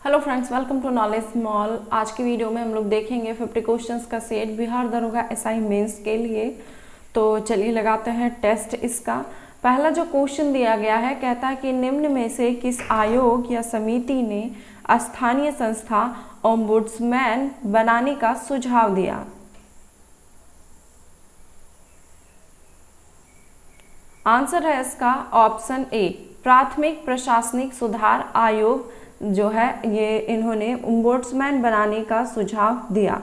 Hello friends, welcome to knowledge mall. आज की video में हम लोग देखेंगे 50 क्वेश्चंस का सेट बिहार दरोगा एसआई मेंस के लिए। तो चलिए लगाते हैं टेस्ट इसका। पहला जो क्वेश्चन दिया गया है कहता है कि निम्न में से किस आयोग या समिति ने स्थानीय संस्था ओम्बुड्समैन बनाने का सुझाव दिया। आंसर है इसका ऑप्शन ए, प्राथमिक प्रशासनिक सुधार आयोग जो है ये इन्होंने ओम्बुड्समैन बनाने का सुझाव दिया।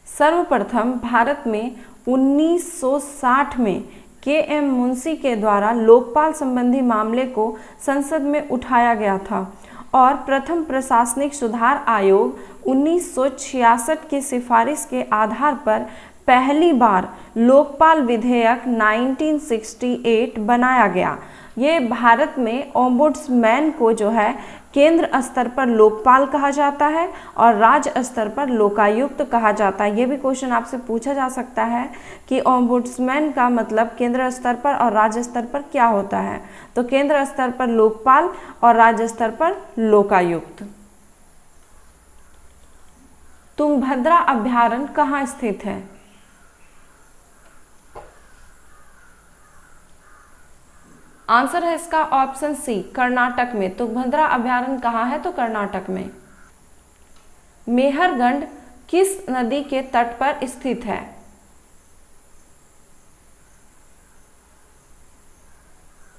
सर्वप्रथम भारत में 1960 में के.एम. मुंशी के द्वारा लोकपाल संबंधी मामले को संसद में उठाया गया था और प्रथम प्रशासनिक सुधार आयोग 1966 की सिफारिश के आधार पर पहली बार लोकपाल विधेयक 1968 बनाया गया। ये भारत में ओम्बुड्समैन को जो है केंद्र स्तर पर लोकपाल कहा जाता है और राज्य स्तर पर लोकायुक्त कहा जाता है। ये भी क्वेश्चन आपसे पूछा जा सकता है कि ओम्बुड्समैन का मतलब केंद्र स्तर पर और राज्य स्तर पर क्या होता है। तो केंद्र स्तर पर लोकपाल और राज्य स्तर पर लोकायुक्त। तुंगभद्रा अभयारण्य कहाँ स्थित है। आंसर है इसका ऑप्शन सी, कर्नाटक में। तुंगभद्रा अभयारण्य कहाँ है, तो कर्नाटक में। मेहरगढ़ किस नदी के तट पर स्थित है।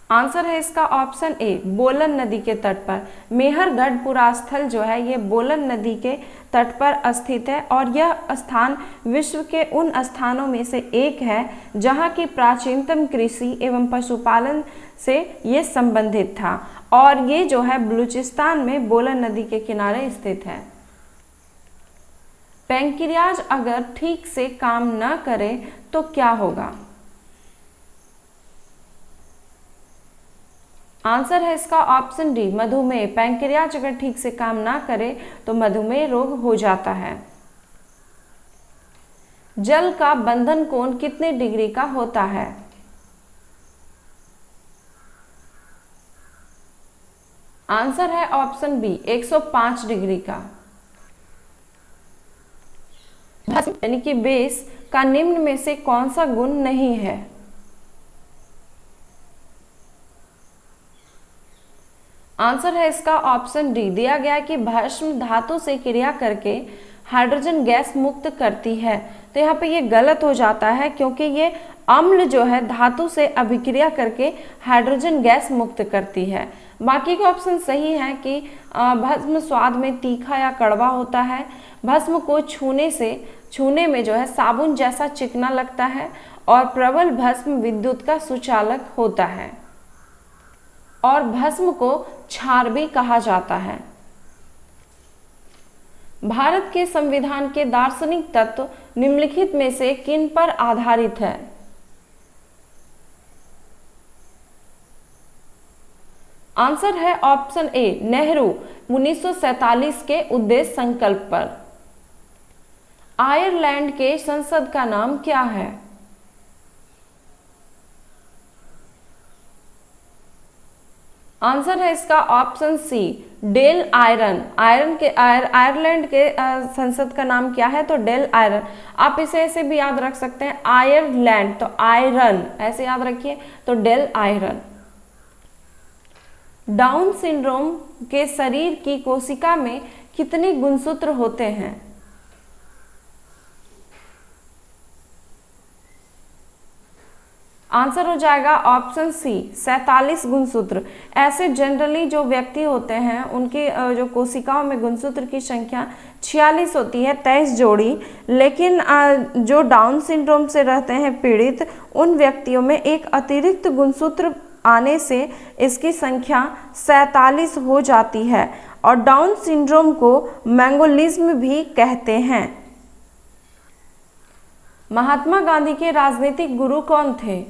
आंसर है इसका ऑप्शन ए, बोलन नदी के तट पर। मेहरगढ़ पुरास्थल जो है ये बोलन नदी के तट पर स्थित है और यह स्थान विश्व के उन स्थानों में से एक है जहां की प्राचीनतम कृषि एवं पशुपालन से ये संबंधित था और ये जो है बलूचिस्तान में बोलन नदी के किनारे स्थित है। पैंक्रियाज अगर ठीक से काम न करे तो क्या होगा। आंसर है इसका ऑप्शन डी, मधुमेह। पैंक्रियाज अगर ठीक से काम ना करे तो मधुमेह रोग हो जाता है। जल का बंधन कोण कितने डिग्री का होता है। आंसर है ऑप्शन बी, 105 डिग्री का। यानी कि बेस का निम्न में से कौन सा गुण नहीं है। आंसर है इसका ऑप्शन डी, दिया गया कि भस्म धातु से क्रिया करके हाइड्रोजन गैस मुक्त करती है। तो यहाँ पे ये गलत हो जाता है क्योंकि ये अम्ल जो है धातु से अभिक्रिया करके हाइड्रोजन गैस मुक्त करती है। बाकी के ऑप्शन सही है कि भस्म स्वाद में तीखा या कड़वा होता है, भस्म को छूने में जो है साबुन जैसा चिकना लगता है और प्रबल भस्म विद्युत का सुचालक होता है और भस्म को क्षार भी कहा जाता है। भारत के संविधान के दार्शनिक तत्व निम्नलिखित में से किन पर आधारित है। आंसर है ऑप्शन ए, नेहरू 1947 के उद्देश्य संकल्प पर। आयरलैंड के संसद का नाम क्या है। आंसर है इसका option C, Dail Eireann. Ireland के संसद का नाम क्या है, तो डेल आयरन। आप इसे ऐसे भी याद रख सकते हैं, आयरलैंड तो आयरन ऐसे याद रखिए, तो डेल आयरन। डाउन सिंड्रोम के शरीर की कोशिका में कितने गुणसूत्र होते हैं। आंसर हो जाएगा ऑप्शन सी, 47 गुणसूत्र। ऐसे जनरली जो व्यक्ति होते हैं उनकी जो कोशिकाओं में गुणसूत्र की संख्या 46 होती है, 23 जोड़ी। लेकिन जो डाउन सिंड्रोम से रहते हैं पीड़ित, उन व्यक्तियों में एक अतिरिक्त गुणसूत्र आने से इसकी संख्या 47 हो जाती है और डाउन सिंड्रोम को मैंगोलिज्म भी कहते हैं। महात्मा गांधी के राजनीतिक गुरु कौन थे।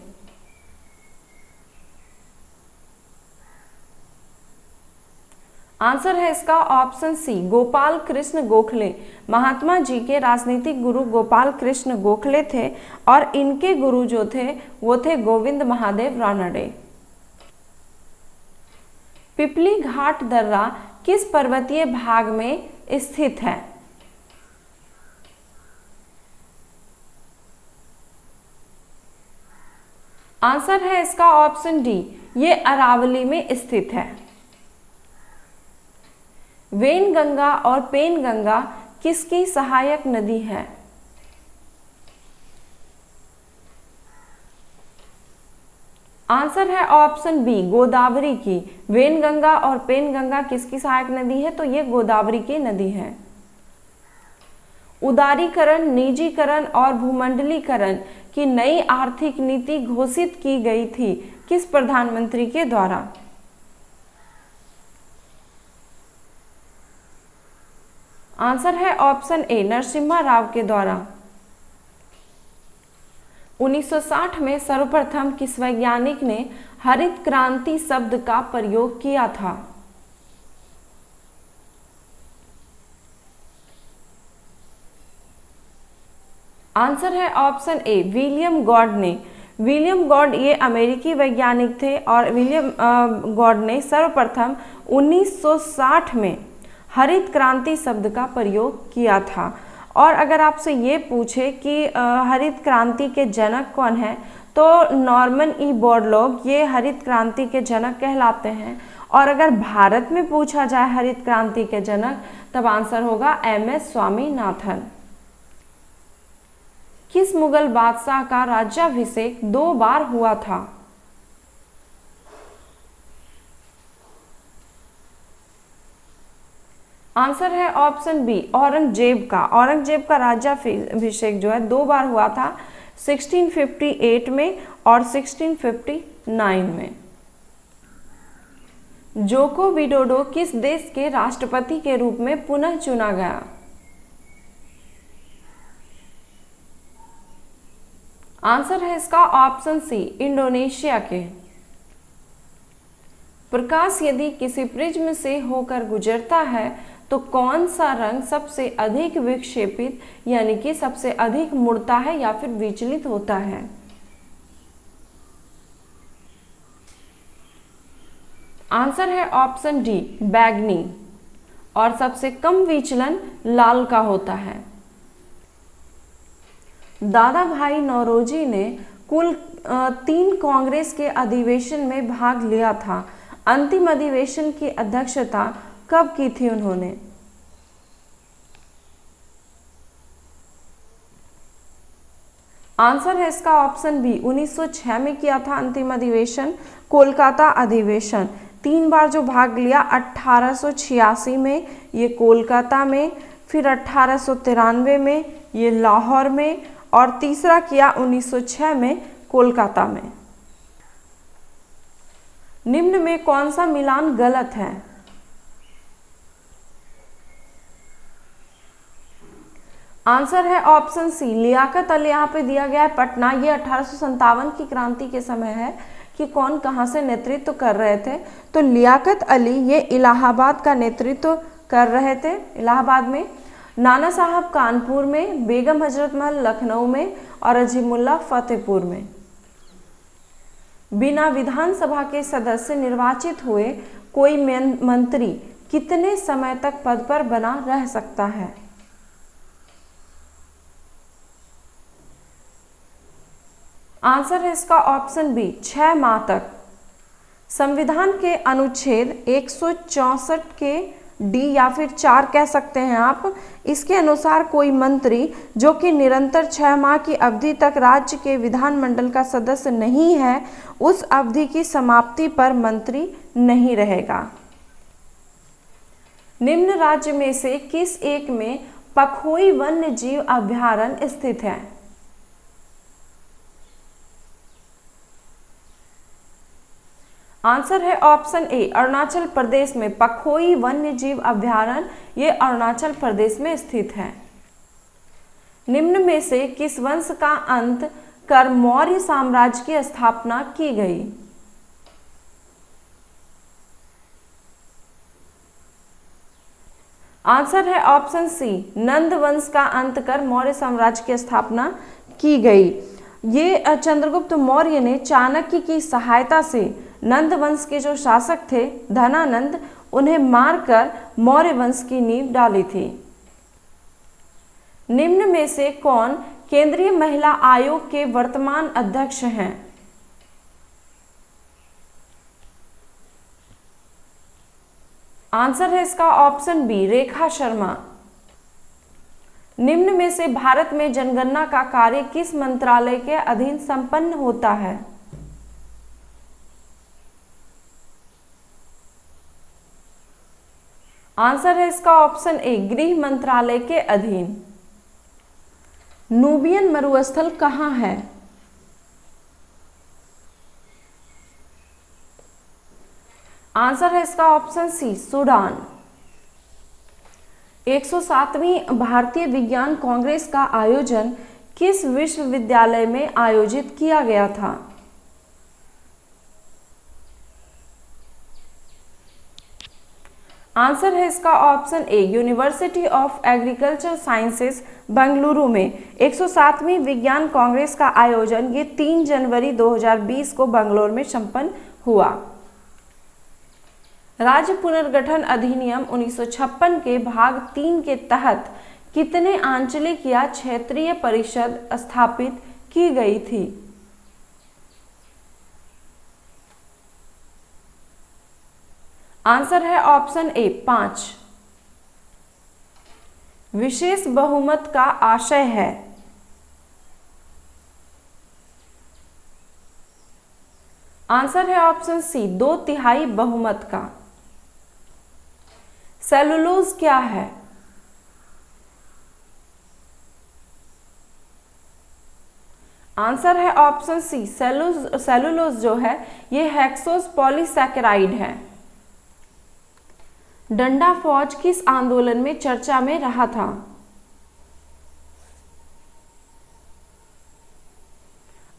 आंसर है इसका ऑप्शन सी, गोपाल कृष्ण गोखले। महात्मा जी के राजनीतिक गुरु गोपाल कृष्ण गोखले थे और इनके गुरु जो थे वो थे गोविंद महादेव रानडे। पिपली घाट दर्रा किस पर्वतीय भाग में स्थित है? आंसर है इसका ऑप्शन डी, ये अरावली में स्थित है। वेनगंगा और पेनगंगा किसकी सहायक नदी है? आंसर है ऑप्शन बी, गोदावरी की। वेनगंगा और पेनगंगा किसकी सहायक नदी है? तो ये गोदावरी की नदी है। उदारीकरण, निजीकरण और भूमंडलीकरण की नई आर्थिक नीति घोषित की गई थी किस प्रधानमंत्री के द्वारा? आंसर है ऑप्शन ए, नरसिम्हा राव के द्वारा। 1960 में सर्वप्रथम किस वैज्ञानिक ने हरित क्रांति शब्द का प्रयोग किया था? आंसर है ऑप्शन ए, विलियम गॉड ने। विलियम गॉड ये अमेरिकी वैज्ञानिक थे और विलियम गॉड ने सर्वप्रथम 1960 में हरित क्रांति शब्द का प्रयोग किया था। और अगर आपसे ये पूछे कि हरित क्रांति के जनक कौन है, तो नॉर्मन ई बोरलॉग ये हरित क्रांति के जनक कहलाते हैं। और अगर भारत में पूछा जाए हरित क्रांति के जनक, तब आंसर होगा एम.एस. स्वामीनाथन। किस मुगल बादशाह का राज्याभिषेक 2 बार हुआ था? आंसर है ऑप्शन बी, औरंगजेब का। औरंगजेब का राज्याभिषेक जो है 2 बार हुआ था, 1658 में और 1659 में। जोको विडोडो किस देश के राष्ट्रपति के रूप में पुनः चुना गया? आंसर है इसका ऑप्शन सी, इंडोनेशिया के। प्रकाश यदि किसी प्रिज्म से होकर गुजरता है तो कौन सा रंग सबसे अधिक विक्षेपित यानी कि सबसे अधिक मुड़ता है या फिर विचलित होता है? आंसर है ऑप्शन डी, बैगनी। और सबसे कम विचलन लाल का होता है। दादा भाई नौरोजी ने कुल 3 कांग्रेस के अधिवेशन में भाग लिया था। अंतिम अधिवेशन की अध्यक्षता कब की थी उन्होंने? आंसर है इसका ऑप्शन बी, 1906 में किया था अंतिम अधिवेशन, कोलकाता अधिवेशन। 3 बार जो भाग लिया, 1886 में ये कोलकाता में, फिर 1893 में ये लाहौर में, और तीसरा किया 1906 में कोलकाता में। निम्न में कौन सा मिलान गलत है? आंसर है ऑप्शन सी, लियाकत अली। यहाँ पे दिया गया है पटना। ये 1857 की क्रांति के समय है कि कौन कहाँ से नेतृत्व कर रहे थे। तो लियाकत अली ये इलाहाबाद का नेतृत्व कर रहे थे, इलाहाबाद में। नाना साहब कानपुर में, बेगम हजरत महल लखनऊ में और अजीमुल्ला फतेहपुर में। बिना विधानसभा के सदस्य निर्वाचित हुए कोई मंत्री कितने समय तक पद पर बना रह सकता है? आंसर है इसका ऑप्शन बी, 6 माह तक। संविधान के अनुच्छेद 164 के डी या फिर 4 कह सकते हैं आप, इसके अनुसार कोई मंत्री जो कि निरंतर 6 माह की अवधि तक राज्य के विधानमंडल का सदस्य नहीं है, उस अवधि की समाप्ति पर मंत्री नहीं रहेगा। निम्न राज्य में से किस एक में पखोई वन्य जीव अभयारण्य स्थित है? आंसर है ऑप्शन ए, अरुणाचल प्रदेश में। पखोई वन्य जीव अभयारण्य ये अरुणाचल प्रदेश में स्थित है। निम्न में से किस वंश का अंत कर मौर्य साम्राज्य की स्थापना की गई? आंसर है ऑप्शन सी, नंद वंश का अंत कर मौर्य साम्राज्य की स्थापना की गई। ये चंद्रगुप्त मौर्य ने चाणक्य की सहायता से नंद वंश के जो शासक थे धनानंद, उन्हें मारकर मौर्य वंश की नींव डाली थी। निम्न में से कौन केंद्रीय महिला आयोग के वर्तमान अध्यक्ष हैं? आंसर है इसका ऑप्शन बी, रेखा शर्मा। निम्न में से भारत में जनगणना का कार्य किस मंत्रालय के अधीन संपन्न होता है? आंसर है इसका ऑप्शन ए, गृह मंत्रालय के अधीन। नूबियन मरुस्थल कहाँ है? आंसर है इसका ऑप्शन सी, सूडान। 107वीं भारतीय विज्ञान कांग्रेस का आयोजन किस विश्वविद्यालय में आयोजित किया गया था? आंसर है इसका option A, university of agriculture sciences Bengaluru में 107वीं विज्ञान कांग्रेस का आयोजन ये 3 जनवरी 2020 को बेंगलुरु में संपन्न हुआ। राज्य पुनर्गठन अधिनियम 1956 के भाग 3 के तहत कितने आंचलिक या क्षेत्रीय परिषद स्थापित की गई थी? आंसर है ऑप्शन ए, 5। विशेष बहुमत का आशय है? आंसर है ऑप्शन सी, 2/3 बहुमत का। सेलुलोज क्या है? आंसर है ऑप्शन सी, सेलुलोज जो है ये हेक्सोस पॉलीसैकेराइड है। डंडा फौज किस आंदोलन में चर्चा में रहा था?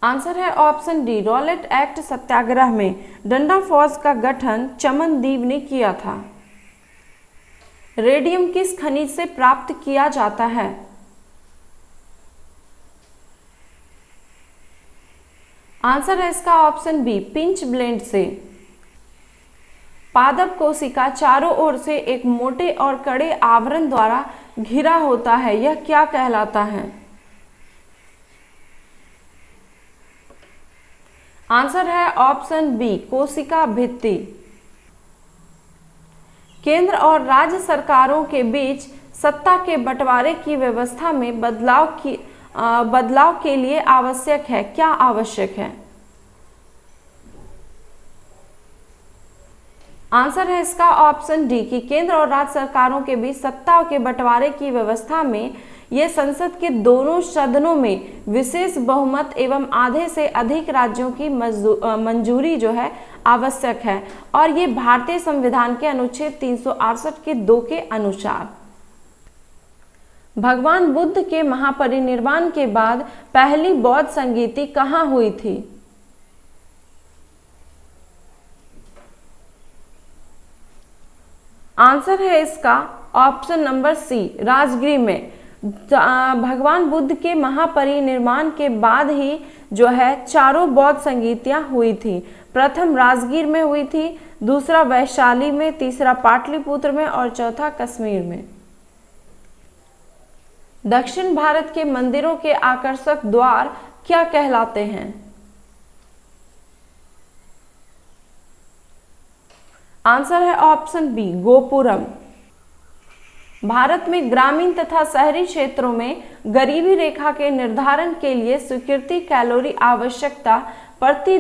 आंसर है ऑप्शन डी, रॉलेट एक्ट सत्याग्रह में डंडा फौज का गठन चमनदीव ने किया था। रेडियम किस खनिज से प्राप्त किया जाता है? आंसर है इसका ऑप्शन बी, पिंच ब्लेंड से। पादप कोशिका चारों ओर से एक मोटे और कड़े आवरण द्वारा घिरा होता है, यह क्या कहलाता है? आंसर है ऑप्शन बी, कोशिका भित्ति। केंद्र और राज्य सरकारों के बीच सत्ता के बंटवारे की व्यवस्था में बदलाव के लिए आवश्यक है, क्या आवश्यक है? आंसर है इसका ऑप्शन डी कि केंद्र और राज्य सरकारों के बीच सत्ता के बंटवारे की व्यवस्था में ये संसद के दोनों सदनों में विशेष बहुमत एवं आधे से अधिक राज्यों की मंजूरी जो है आवश्यक है, और ये भारतीय संविधान के अनुच्छेद 368 के 2 के अनुसार। भगवान बुद्ध के महापरिनिर्वाण के बाद पहली बौद्ध संगीति कहाँ हुई थी? आंसर है इसका ऑप्शन नंबर सी, राजगृह में। भगवान बुद्ध के महापरिनिर्वाण के बाद ही जो है 4 बौद्ध संगीतियां हुई थी। प्रथम राजगीर में हुई थी, दूसरा वैशाली में, तीसरा पाटलिपुत्र में और चौथा कश्मीर में। दक्षिण भारत के मंदिरों के आकर्षक द्वार क्या कहलाते हैं? आंसर है ऑप्शन बी, गोपुरम। भारत में ग्रामीण तथा शहरी क्षेत्रों में गरीबी रेखा के निर्धारण के लिए स्वीकृति कैलोरी आवश्यकता प्रति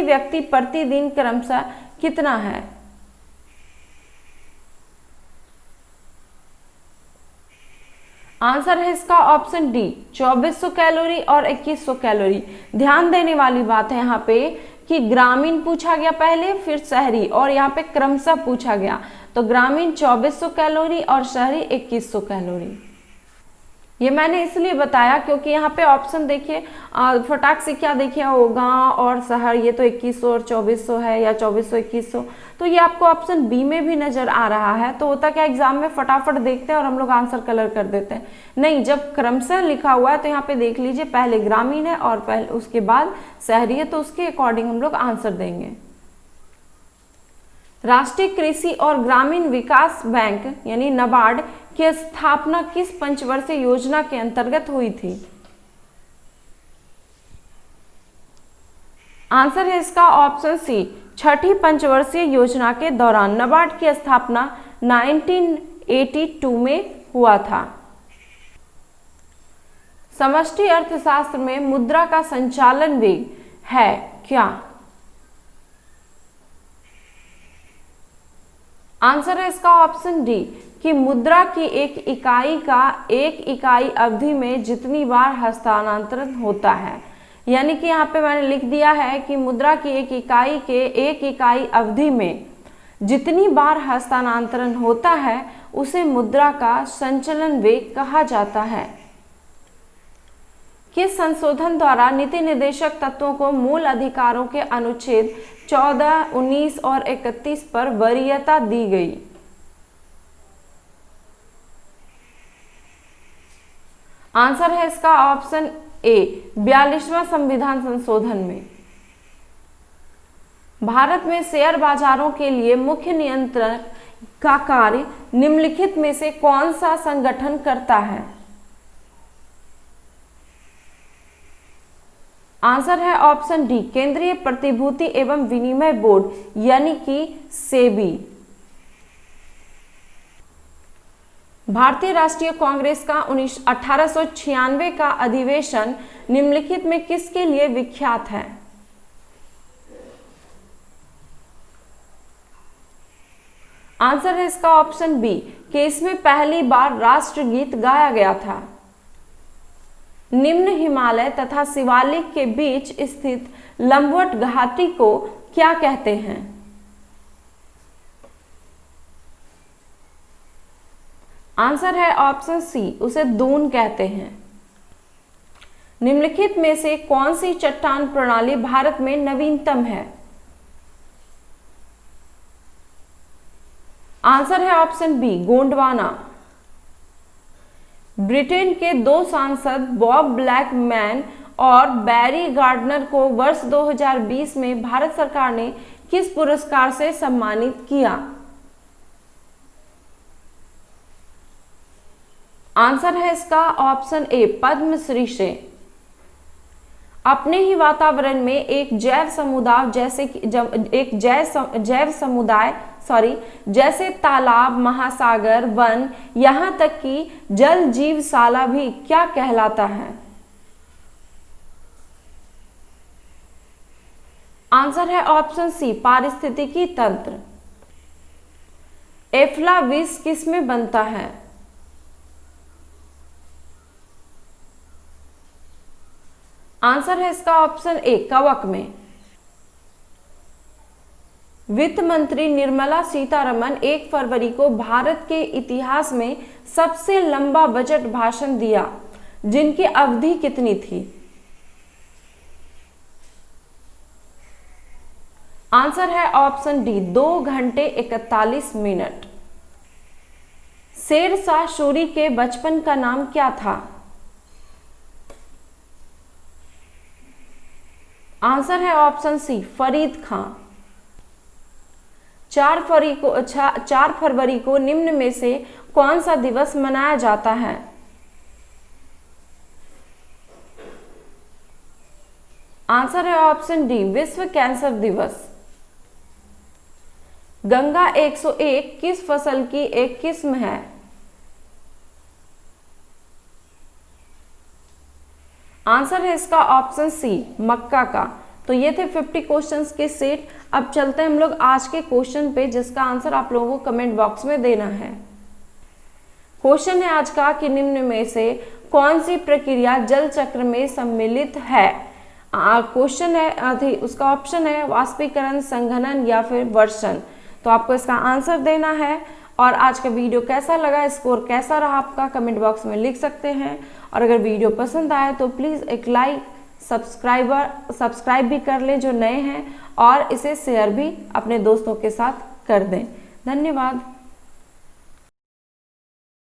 व्यक्ति प्रतिदिन क्रमशः कितना है? आंसर है इसका ऑप्शन डी, 2400 कैलोरी और 2100 कैलोरी। ध्यान देने वाली बात है यहाँ पे कि ग्रामीण पूछा गया पहले, फिर शहरी, और यहाँ पे क्रमशः पूछा गया। तो ग्रामीण 2400 कैलोरी और शहरी 2100 कैलोरी। ये मैंने इसलिए बताया क्योंकि यहाँ पे ऑप्शन देखिए, फटाक से क्या देखिए, वो गांव और शहर, ये तो 2100 और 2400 है, या 2400 2100, तो ये आपको ऑप्शन बी में भी नजर आ रहा है। तो होता क्या, एग्जाम में फटाफट देखते हैं और हम लोग आंसर कलर कर देते हैं। नहीं, जब क्रमशः लिखा हुआ है तो यहाँ पे देख लीजिए, पहले ग्रामीण है और पहले उसके बाद शहरी है, तो उसके अकॉर्डिंग हम लोग आंसर देंगे। राष्ट्रीय कृषि और ग्रामीण विकास बैंक यानी नाबार्ड की स्थापना किस पंचवर्षीय योजना के अंतर्गत हुई थी? आंसर है इसका ऑप्शन सी, छठी पंचवर्षीय योजना के दौरान। नाबार्ड की स्थापना 1982 में हुआ था। समष्टि अर्थशास्त्र में मुद्रा का संचालन वेग है क्या? आंसर है इसका ऑप्शन डी, कि मुद्रा की एक इकाई का एक इकाई अवधि में जितनी बार हस्तांतरण होता है। यानी कि यहाँ पे मैंने लिख दिया है कि मुद्रा की एक इकाई के एक इकाई अवधि में जितनी बार हस्तांतरण होता है उसे मुद्रा का संचलन वेग कहा जाता है। किस संशोधन द्वारा नीति निर्देशक तत्वों को मूल अधिकारों के अनुच्छेद 14, 19 और 31 पर वरीयता दी गई? आंसर है इसका ऑप्शन ए, 42वां संविधान संशोधन में। भारत में शेयर बाजारों के लिए मुख्य नियंत्रण का कार्य निम्नलिखित में से कौन सा संगठन करता है? आंसर है ऑप्शन डी, केंद्रीय प्रतिभूति एवं विनिमय बोर्ड यानी कि सेबी। भारतीय राष्ट्रीय कांग्रेस का 1896 का अधिवेशन निम्नलिखित में किसके लिए विख्यात है? आंसर है इसका ऑप्शन बी, कि इसमें पहली बार राष्ट्रगीत गाया गया था। निम्न हिमालय तथा शिवालिक के बीच स्थित लंबवत घाटी को क्या कहते हैं? आंसर है ऑप्शन सी, उसे दून कहते हैं। निम्नलिखित में से कौन सी चट्टान प्रणाली भारत में नवीनतम है? आंसर है ऑप्शन बी, गोंडवाना। ब्रिटेन के 2 सांसद बॉब ब्लैकमैन और बैरी गार्डनर को वर्ष 2020 में भारत सरकार ने किस पुरस्कार से सम्मानित किया? आंसर है इसका ऑप्शन ए, पद्मश्री से। अपने ही वातावरण में एक जैव समुदाय जैसे तालाब, महासागर, वन, यहां तक कि जल जीवशाला भी क्या कहलाता है? आंसर है ऑप्शन सी, पारिस्थितिकी तंत्र। एफ्ला विष किसमें बनता है? आंसर है इसका ऑप्शन ए, कवक में। वित्त मंत्री निर्मला सीतारमण 1 फरवरी को भारत के इतिहास में सबसे लंबा बजट भाषण दिया, जिनकी अवधि कितनी थी? आंसर है ऑप्शन डी, 2 घंटे 41 मिनट। शेरशाह सूरी के बचपन का नाम क्या था? आंसर है ऑप्शन सी, फरीद खां। 4 फरवरी को निम्न में से कौन सा दिवस मनाया जाता है? आंसर है ऑप्शन डी, विश्व कैंसर दिवस। गंगा 101 किस फसल की एक किस्म है? आंसर है इसका ऑप्शन सी, मक्का का। तो ये थे 50 क्वेश्चंस के सेट। अब चलते हैं हम लोग आज के क्वेश्चन पे, जिसका आंसर आप लोगों को कमेंट बॉक्स में देना है। क्वेश्चन है आज का कि निम्न में से कौन सी प्रक्रिया जल चक्र में सम्मिलित है? क्वेश्चन है उसका ऑप्शन है वाष्पीकरण, संघनन या फिर वर्षण। तो आपको इसका आंसर देना है। और आज का वीडियो कैसा लगा, स्कोर कैसा रहा आपका, कमेंट बॉक्स में लिख सकते हैं। और अगर वीडियो पसंद आए तो प्लीज़ एक लाइक, सब्सक्राइब भी कर लें जो नए हैं, और इसे शेयर भी अपने दोस्तों के साथ कर दें। धन्यवाद।